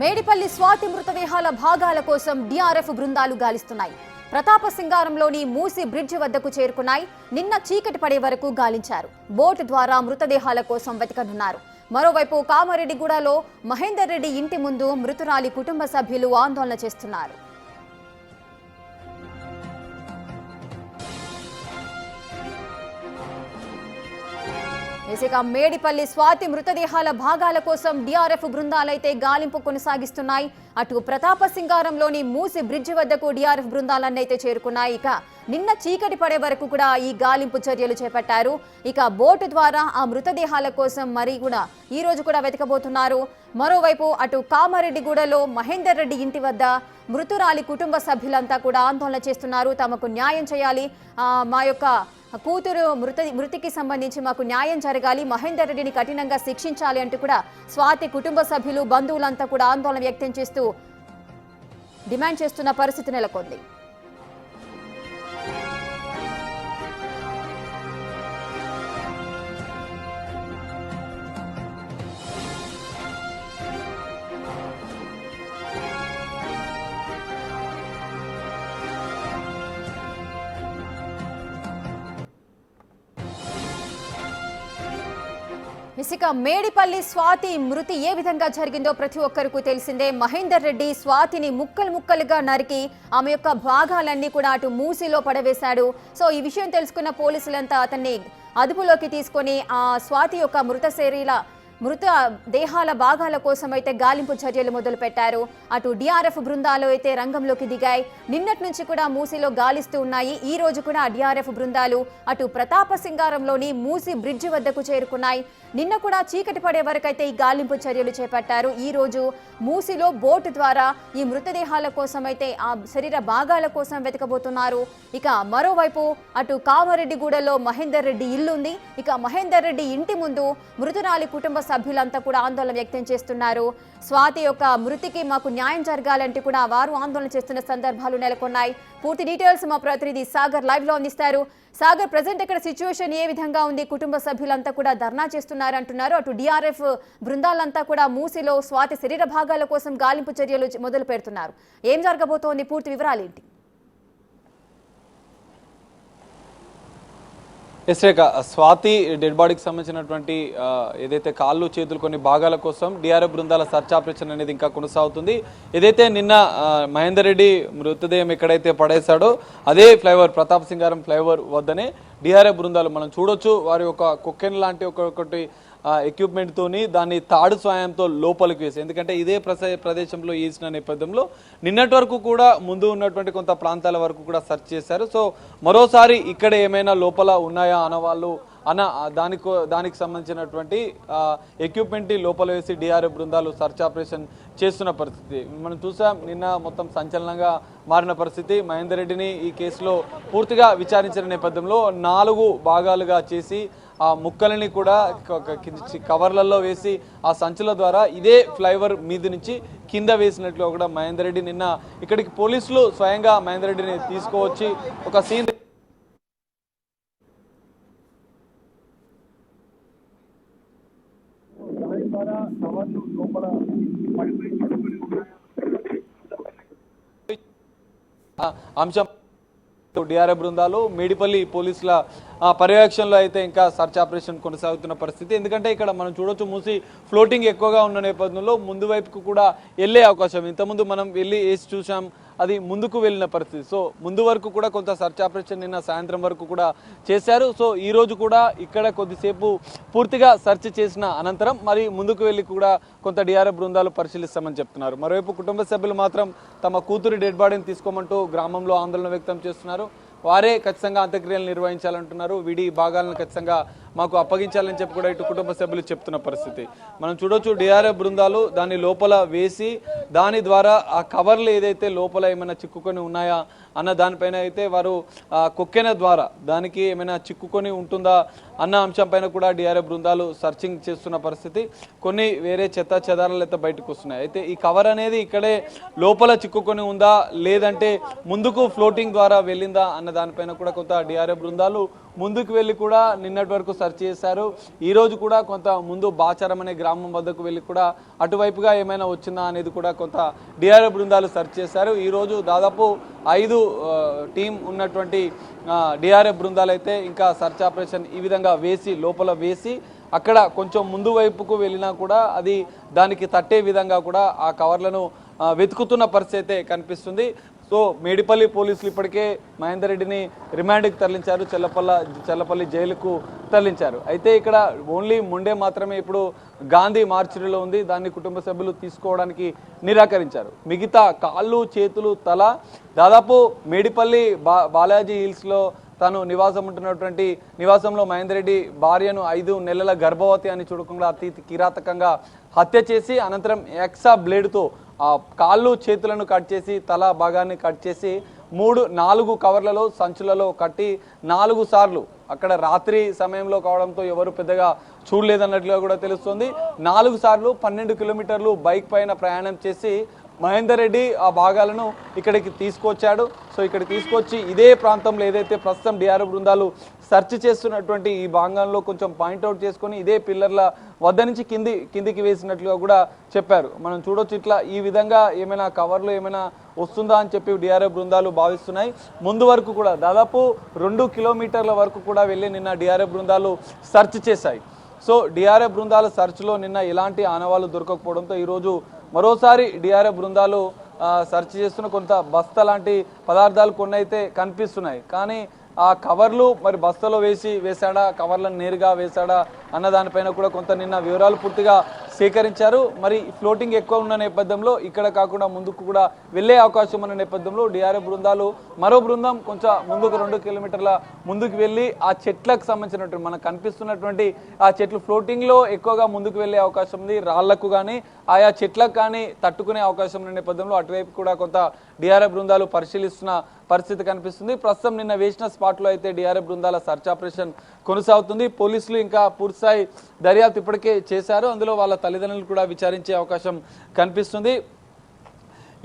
మేడిపల్లి స్వాతి మృతదేహాల భాగాల కోసం డిఆర్ఎఫ్ బృందాలు గాలిస్తున్నాయి. ప్రతాపసింగారంలోని మూసి బ్రిడ్జి వద్దకు చేరుకున్నాయి. నిన్న చీకటి పడే వరకు గాలించారు. బోటు ద్వారా మృతదేహాల కోసం వెతకనున్నారు. మరోవైపు కామారెడ్డిగూడలో మహేందర్ రెడ్డి ఇంటి ముందు మృతురాలి కుటుంబ సభ్యులు ఆందోళన చేస్తున్నారు. మేడిపల్లి స్వాతి మృతదేహాల భాగాల కోసం డిఆర్ఎఫ్ బృందాలైతే గాలింపు కొనసాగిస్తున్నాయి. అటు ప్రతాపసింగారంలోని మూసి బ్రిడ్జి వద్దకు డిఆర్ఎఫ్ బృందాలన్నైతే చేరుకున్నాయి. ఇక నిన్న చీకటి పడే వరకు కూడా ఈ గాలింపు చర్యలు చేపట్టారు. ఇక బోటు ద్వారా ఆ మృతదేహాల కోసం మరి కూడా ఈ రోజు కూడా వెతకబోతున్నారు. మరోవైపు అటు కామారెడ్డిగూడలో మహేందర్ రెడ్డి ఇంటి వద్ద మృతురాలి కుటుంబ సభ్యులంతా కూడా ఆందోళన చేస్తున్నారు. తమకు న్యాయం చేయాలి, మా యొక్క కూతురు మృతికి సంబంధించి మాకు న్యాయం జరగాలి, మహేందర్ రెడ్డిని కఠినంగా శిక్షించాలి అంటూ కూడా స్వాతి కుటుంబ సభ్యులు బంధువులంతా కూడా ఆందోళన వ్యక్తం చేస్తూ డిమాండ్ చేస్తున్న పరిస్థితి నెలకొంది. మేడిపల్లి స్వాతి మృతి ఏ విధంగా జరిగిందో ప్రతి ఒక్కరికి తెలిసిందే. మహేందర్ రెడ్డి స్వాతిని ముక్కలు ముక్కలుగా నరికి ఆమె యొక్క భాగాలన్నీ కూడా అటు మూసిలో పడవేశాడు. సో ఈ విషయం తెలుసుకున్న పోలీసులంతా అతన్ని అదుపులోకి తీసుకొని ఆ స్వాతి యొక్క మృత దేహాల భాగాల కోసం అయితే గాలింపు చర్యలు మొదలు పెట్టారు. అటు డిఆర్ఎఫ్ బృందాలు అయితే రంగంలోకి దిగాయి. నిన్నటి నుంచి కూడా మూసిలో గాలిస్తూ ఉన్నాయి. ఈ రోజు కూడా డిఆర్ఎఫ్ బృందాలు అటు ప్రతాపసింగారంలోని మూసి బ్రిడ్జి వద్దకు చేరుకున్నాయి. నిన్న కూడా చీకటి పడే వరకు అయితే ఈ గాలింపు చర్యలు చేపట్టారు. ఈ రోజు మూసిలో బోటు ద్వారా ఈ మృతదేహాల కోసం అయితే ఆ శరీర భాగాల కోసం వెతకబోతున్నారు. ఇక మరోవైపు అటు కామారెడ్డిగూడలో మహేందర్ రెడ్డి ఇల్లు ఉంది. ఇక మహేందర్ రెడ్డి ఇంటి ముందు మృతురాలి కుటుంబ సభ్యులంతా కూడా ఆందోళన వ్యక్తం చేస్తున్నారు. స్వాతి యొక్క మృతికి మాకు న్యాయం జరగాలంటూ కూడా వారు ఆందోళన చేస్తున్న సందర్భాలు నెలకొన్నాయి. పూర్తి డీటెయిల్స్ మా ప్రతినిధి సాగర్ లైవ్ లో అందిస్తారు. సాగర్, ప్రజెంట్ ఇక్కడ సిచ్యువేషన్ ఏ విధంగా ఉంది? కుటుంబ సభ్యులంతా కూడా ధర్నా చేస్తున్నారు అంటున్నారు. అటు డిఆర్ఎఫ్ బృందాలంతా కూడా మూసిలో స్వాతి శరీర భాగాల కోసం గాలింపు చర్యలు మొదలు పెడుతున్నారు. ఏం జరగబోతోంది? పూర్తి వివరాలు ఏంటి? రేఖ, స్వాతి డెడ్ బాడీకి సంబంధించినటువంటి ఏదైతే కాళ్ళు చేతులు కొన్ని భాగాల కోసం డిఆర్ఎఫ్ బృందాల సర్చ్ ఆపరేషన్ అనేది ఇంకా కొనసాగుతుంది. ఏదైతే నిన్న మహేందర్ రెడ్డి మృతదేహం ఎక్కడైతే పడేశాడో అదే ఫ్లైఓవర్ ప్రతాపసింగారం ఫ్లైఓవర్ వద్దనే డిఆర్ఎఫ్ బృందాలు మనం చూడొచ్చు. వారి యొక్క కొక్కెన్ లాంటి ఒకటి ఎక్విప్మెంట్ తోని దాన్ని తాడు సాయంతో లోపలికి వేసి, ఎందుకంటే ఇదే ప్రదేశంలో వేసిన నేపథ్యంలో నిన్నటి వరకు కూడా ముందు ఉన్నటువంటి కొంత ప్రాంతాల వరకు కూడా సెర్చ్ చేశారు. సో మరోసారి ఇక్కడ ఏమైనా లోపల ఉన్నాయా అన్నవాళ్ళు దానికి సంబంధించినటువంటి ఎక్విప్మెంట్ లోపల వేసి డిఆర్ఎఫ్ బృందాలు సర్చ్ ఆపరేషన్ చేస్తున్న పరిస్థితి మనం చూసాం. నిన్న మొత్తం సంచలనంగా మారిన పరిస్థితి. మహేందర్ రెడ్డిని ఈ కేసులో పూర్తిగా విచారించిన నేపథ్యంలో 4 భాగాలుగా చేసి ఆ ముక్కలని కూడా కవర్లలో వేసి ఆ సంచుల ద్వారా ఇదే ఫ్లైఓవర్ మీద నుంచి కింద వేసినట్లు కూడా మహేందర్ రెడ్డి నిన్న ఇక్కడికి పోలీసులు స్వయంగా మహేందర్ రెడ్డిని తీసుకువచ్చి ఒక సీన్ అంశం డిఆర్ఎఫ్ బృందాలు మేడిపల్లి పోలీసుల పర్యవేక్షణలో అయితే ఇంకా సర్చ్ ఆపరేషన్ కొనసాగుతున్న పరిస్థితి. ఎందుకంటే ఇక్కడ మనం చూడొచ్చు మూసి ఫ్లోటింగ్ ఎక్కువగా ఉన్న నేపథ్యంలో ముందు వైపుకు కూడా వెళ్ళే అవకాశం, ఇంతకుముందు మనం వెళ్ళి వేసి చూసాం, అది ముందుకు వెళ్ళిన పరిస్థితి. సో ముందు వరకు కూడా కొంత సర్చ్ ఆపరేషన్ నిన్న సాయంత్రం వరకు కూడా చేశారు. సో ఈ రోజు కూడా ఇక్కడ కొద్దిసేపు పూర్తిగా సెర్చ్ చేసిన అనంతరం మరి ముందుకు వెళ్ళి కూడా కొంత డిఆర్ఎఫ్ బృందాలు పరిశీలిస్తామని చెప్తున్నారు. మరోవైపు కుటుంబ సభ్యులు మాత్రం తమ కూతురి డెడ్ బాడీని తీసుకోమంటూ గ్రామంలో ఆందోళన వ్యక్తం చేస్తున్నారు. వారే ఖచ్చితంగా అంత్యక్రియలు నిర్వహించాలంటున్నారు. విడి భాగాలను ఖచ్చితంగా మాకు అప్పగించాలని చెప్పి కూడా ఇటు కుటుంబ సభ్యులు చెప్తున్న పరిస్థితి మనం చూడొచ్చు. డిఆర్ఎఫ్ బృందాలు దాన్ని లోపల వేసి దాని ద్వారా ఆ కవర్లు ఏదైతే లోపల ఏమైనా చిక్కుకొని ఉన్నాయా అన్న దానిపైన అయితే వారు కొక్కెన ద్వారా దానికి ఏమైనా చిక్కుకొని ఉంటుందా అన్న అంశంపైన కూడా డిఆర్ఎఫ్ బృందాలు సర్చింగ్ చేస్తున్న పరిస్థితి. కొన్ని వేరే చెత్త చెదారాలు అయితే బయటకు వస్తున్నాయి. అయితే ఈ కవర్ అనేది ఇక్కడే లోపల చిక్కుకొని ఉందా లేదంటే ముందుకు ఫ్లోటింగ్ ద్వారా వెళ్ళిందా అన్న దానిపైన కూడా కొంత డిఆర్ఎఫ్ బృందాలు ముందుకు వెళ్ళి కూడా నిన్నటి వరకు సెర్చ్ చేశారు. ఈ రోజు కూడా కొంత ముందు బాచారం అనే గ్రామం వద్దకు వెళ్ళి కూడా అటువైపుగా ఏమైనా వచ్చిందా అనేది కూడా కొంత డిఆర్ఎఫ్ బృందాలు సెర్చ్ చేశారు. ఈ రోజు దాదాపు 5 టీం ఉన్నటువంటి డిఆర్ఎఫ్ బృందాలు అయితే ఇంకా సెర్చ్ ఆపరేషన్ ఈ విధంగా లోపల వేసి అక్కడ కొంచెం ముందు వైపుకు వెళ్ళినా కూడా అది దానికి తట్టే విధంగా కూడా ఆ కవర్లను వెతుకుతున్న పరిస్థితి అయితే కనిపిస్తుంది. సో మేడిపల్లి పోలీసులు ఇప్పటికే మహేందర్ రెడ్డిని రిమాండ్కి తరలించారు, చెల్లపల్లి జైలుకు తరలించారు. అయితే ఇక్కడ ఓన్లీ ముండే మాత్రమే ఇప్పుడు గాంధీ మార్చురీలో ఉంది, దాన్ని కుటుంబ సభ్యులు తీసుకోవడానికి నిరాకరించారు. మిగతా కాళ్ళు, చేతులు, తల దాదాపు మేడిపల్లి బాలాజీ హిల్స్లో తాను నివాసం ఉంటున్నటువంటి నివాసంలో మహేందర్ రెడ్డి భార్యను 5 నెలల గర్భవతి అని చూడకుండా అతి కిరాతకంగా హత్య చేసి అనంతరం ఎక్సా బ్లేడ్తో ఆ కాళ్ళు చేతులను కట్ చేసి తల భాగాన్ని కట్ చేసి 4 కవర్లలో సంచులలో కట్టి 4 సార్లు అక్కడ రాత్రి సమయంలో కావడంతో ఎవరు పెద్దగా చూడలేదన్నట్లుగా కూడా తెలుస్తుంది. 4 సార్లు 12 కిలోమీటర్లు బైక్ పైన ప్రయాణం చేసి మహేందర్ రెడ్డి ఆ భాగాలను ఇక్కడికి తీసుకొచ్చాడు. సో ఇక్కడ తీసుకొచ్చి ఇదే ప్రాంతంలో ఏదైతే ప్రస్తుతం డిఆర్ఎఫ్ బృందాలు సెర్చ్ చేస్తున్నటువంటి ఈ భాగంలో కొంచెం పాయింట్అవుట్ చేసుకొని ఇదే పిల్లర్ల వద్ద నుంచి కిందికి వేసినట్లుగా కూడా చెప్పారు. మనం చూడొచ్చు ఇట్లా ఈ విధంగా ఏమైనా కవర్లు ఏమైనా వస్తుందా అని చెప్పి డిఆర్ఎఫ్ బృందాలు భావిస్తున్నాయి. ముందు వరకు కూడా దాదాపు 2 కిలోమీటర్ల వరకు కూడా వెళ్ళి నిన్న డిఆర్ఎఫ్ బృందాలు సెర్చ్ చేశాయి. సో డిఆర్ఎఫ్ బృందాల సెర్చ్లో నిన్న ఎలాంటి ఆనవాళ్లు దొరకకపోవడంతో ఈరోజు మరోసారి డిఆర్ఎఫ్ బృందాలు సెర్చ్ చేస్తున్న కొంత బస్తా లాంటి పదార్థాలు కొన్ని అయితే కనిపిస్తున్నాయి. కానీ ఆ కవర్లు మరి బస్తాలో వేశాడా, కవర్లను నేరుగా వేశాడా అన్న దానిపైన కూడా కొంత నిన్న వివరాలు పూర్తిగా సేకరించారు. మరి ఫ్లోటింగ్ ఎక్కువ ఉన్న నేపథ్యంలో ఇక్కడ కాకుండా ముందుకు కూడా వెళ్ళే అవకాశం ఉన్న నేపథ్యంలో డిఆర్ఎఫ్ బృందాలు మరో బృందం కొంచెం ముందుకు 2 కిలోమీటర్ల ముందుకు వెళ్ళి ఆ చెట్లకు సంబంధించినటువంటి మనకు కనిపిస్తున్నటువంటి ఆ చెట్లు ఫ్లోటింగ్లో ఎక్కువగా ముందుకు వెళ్ళే అవకాశం ఉంది. రాళ్లకు కానీ ఆయా చెట్లకు కానీ తట్టుకునే అవకాశం ఉన్న నేపథ్యంలో అటువైపు కూడా కొంత డిఆర్ఎఫ్ బృందాలు పరిశీలిస్తున్న పరిస్థితి కనిపిస్తుంది. ప్రస్తుతం నిన్న వేసిన స్పాట్లో అయితే డిఆర్ఎఫ్ బృందాల సర్చ్ ఆపరేషన్ కొనసాగుతుంది. పోలీసులు ఇంకా పూర్తిస్థాయి దర్యాప్తు ఇప్పటికే చేశారు. అందులో వాళ్ళ తల్లిదండ్రులు కూడా విచారించే అవకాశం కనిపిస్తుంది.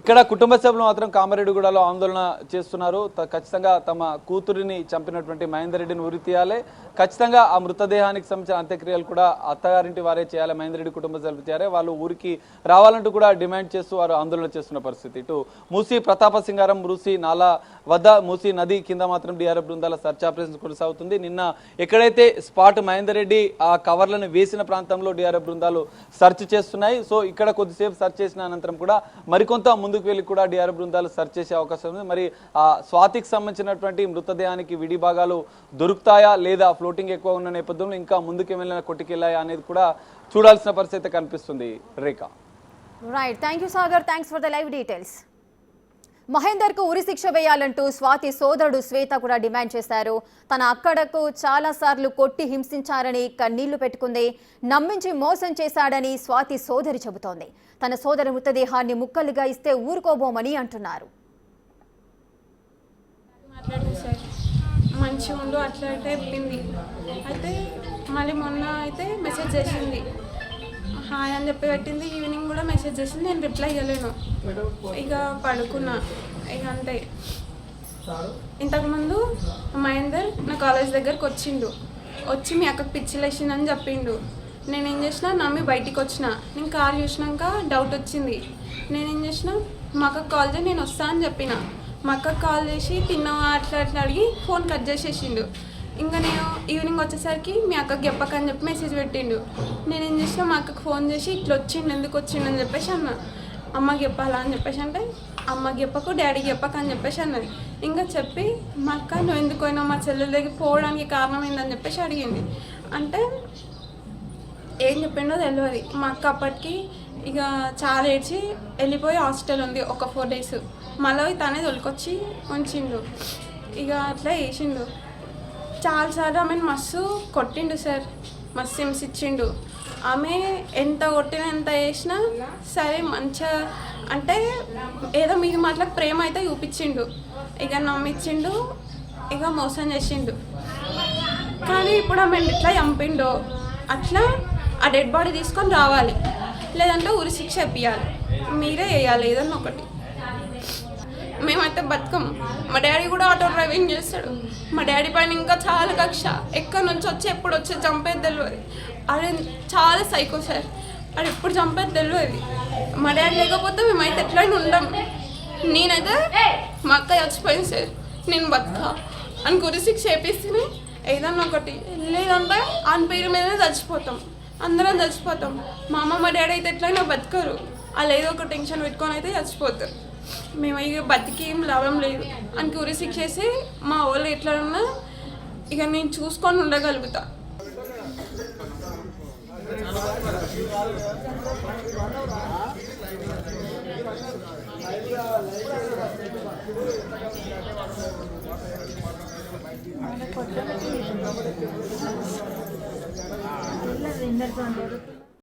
ఇక్కడ కుటుంబ సభ్యులు మాత్రం కామారెడ్డిగూడలో ఆందోళన చేస్తున్నారు. ఖచ్చితంగా తమ కూతురిని చంపినటువంటి మహేందర్ రెడ్డిని ఉరి తీయాలి, ఖచ్చితంగా ఆ మృతదేహానికి సంబంధించిన అంత్యక్రియలు కూడా అత్తగారింటి వారే చేయాలి, మహేందర్ రెడ్డి కుటుంబ సభ్యులు చేయాలి, వాళ్ళు ఊరికి రావాలంటూ కూడా డిమాండ్ చేస్తూ వారు ఆందోళన చేస్తున్న పరిస్థితి. ఇటు మూసీ ప్రతాప సింగారం మూసీ నాలా వద్ద మూసీ నది కింద మాత్రం డిఆర్ఎఫ్ బృందాల సర్చ్ ఆపరేషన్ కొనసాగుతుంది. నిన్న ఎక్కడైతే స్పాట్ మహేందర్ రెడ్డి ఆ కవర్లను వేసిన ప్రాంతంలో డిఆర్ఎఫ్ బృందాలు సెర్చ్ చేస్తున్నాయి. సో ఇక్కడ కొద్దిసేపు సెర్చ్ చేసిన అనంతరం కూడా మరికొంత ముందుకు వెళ్ళి కూడా డిఆర్ఎఫ్ బృందాలు సెర్చ్ చేసే అవకాశం ఉంది. మరి ఆ స్వాతికి సంబంధించినటువంటి మృతదేహానికి విడి భాగాలు దొరుకుతాయా లేదా ఫ్లోటింగ్ ఎక్కువ ఉన్న నేపథ్యంలో ఇంకా ముందుకు వెళ్ళిన కొట్టుకెళ్ళాయా అనేది కూడా చూడాల్సిన పరిస్థితి కనిపిస్తుంది. Rekha. Right, thank you Sagar, thanks for the live details. Mahender కు ఉరి శిక్ష వేయాలంటూ స్వాతి సోదరుడు శ్వేత కూడా డిమాండ్ చేశారు. తన అక్కడకు చాలా సార్లు కొట్టి హింసించారని కన్నీళ్లు పెట్టుకుంది. నమ్మించి మోసం చేశాడని స్వాతి సోదరి చెబుతోంది. తన సోదరి మృతదేహాన్ని ముక్కలుగా ఇస్తే ఊరుకోబోమని అంటున్నారు. మంచిగా ఉండు అట్లా చెప్పింది. అయితే మళ్ళీ మొన్న అయితే మెసేజ్ చేసింది, హాయ్ అని చెప్పి పెట్టింది. ఈవినింగ్ కూడా మెసేజ్ చేసింది, నేను రిప్లై ఇవ్వలేను. ఇక పడుకున్నా. ఇక అంతే. ఇంతకుముందు మహేందర్ నా కాలేజ్ దగ్గరకు వచ్చి మీ అక్కకు పిచ్చిలేసిందని చెప్పిండు. నేనేం చేసిన నమ్మి బయటికి వచ్చిన. నేను కార్ చూసినాక డౌట్ వచ్చింది. నేనేం చేసిన మా అక్కకు కాల్ చేసి నేను వస్తా అని చెప్పిన. మా అక్కకు కాల్ చేసి తిన్నావా అట్లా అడిగి ఫోన్ కట్ చేసేసిండు. ఇంకా నేను ఈవినింగ్ వచ్చేసరికి మీ అక్కకి చెప్పకని చెప్పి మెసేజ్ పెట్టిండు. నేనేం చేసిన మా అక్కకు ఫోన్ చేసి ఇట్లా వచ్చిండు ఎందుకు వచ్చిండు అని చెప్పేసి అన్న. అమ్మకి చెప్పాలా అని చెప్పేసి అంటే అమ్మకి చెప్పకు డాడీకి చెప్పక అని చెప్పేసి అన్నది. ఇంకా చెప్పి మా అక్క నువ్వు ఎందుకు పోయినావు, మా చెల్లెల దగ్గర పోవడానికి కారణం ఏందని చెప్పేసి అడిగింది. అంటే ఏం చెప్పిండో తెలియదు. మా అక్క అప్పటికి ఇక చాలా ఏడ్చి వెళ్ళిపోయి హాస్టల్ ఉంది ఒక 4 days. మళ్ళీ తనే తొలికొచ్చి ఉంచిండు. ఇక అట్లా వేసిండు. చాలాసార్లు ఆమెను మస్తు కొట్టిండు సార్, మస్తు హింసించిండు. ఆమె ఎంత కొట్టినా ఎంత వేసినా సరే మంచిగా అంటే ఏదో మీద మాటలకు ప్రేమ అయితే చూపించిండు. ఇక నమ్మించిండు, ఇక మోసం చేసిండు. కానీ ఇప్పుడు ఆమె ఎట్లా చంపిండో అట్లా ఆ డెడ్ బాడీ తీసుకొని రావాలి, లేదంటే ఉరి శిక్ష ఇప్పించాలి. మీరే వేయాలి ఏదన్నా ఒకటి. మేమైతే బతకం. మా డాడీ కూడా ఆటో డ్రైవింగ్ చేస్తాడు. మా డాడీ పైన ఇంకా చాలా కక్ష, ఎక్కడి నుంచి వచ్చి ఎప్పుడు వచ్చి చంపేది తెలియదు. అదే చాలా సైకో సార్, అది ఎప్పుడు చంపేది తెలియదు. మా డాడీ లేకపోతే మేమైతే ఎట్లయినా ఉండం. నేనైతే మా అక్క చచ్చిపోయింది సార్, నేను బతుక అని గురిసిక్ చేపిస్తే ఏదన్నా ఒకటి, లేదంటే ఆయన పేరు మీదనే చచ్చిపోతాం, అందరం చచ్చిపోతాం. మా అమ్మ మా డాడీ అయితే ఎట్లయినా బతకరు, వాళ్ళు ఏదో ఒక టెన్షన్ పెట్టుకొని అయితే చచ్చిపోతారు. మేము ఇక బతికి ఏం లాభం లేదు అని గురిసిక్ చేసి మా వాళ్ళు ఎట్లా ఉన్నా ఇక నేను చూసుకొని ఉండగలుగుతా. రెండర్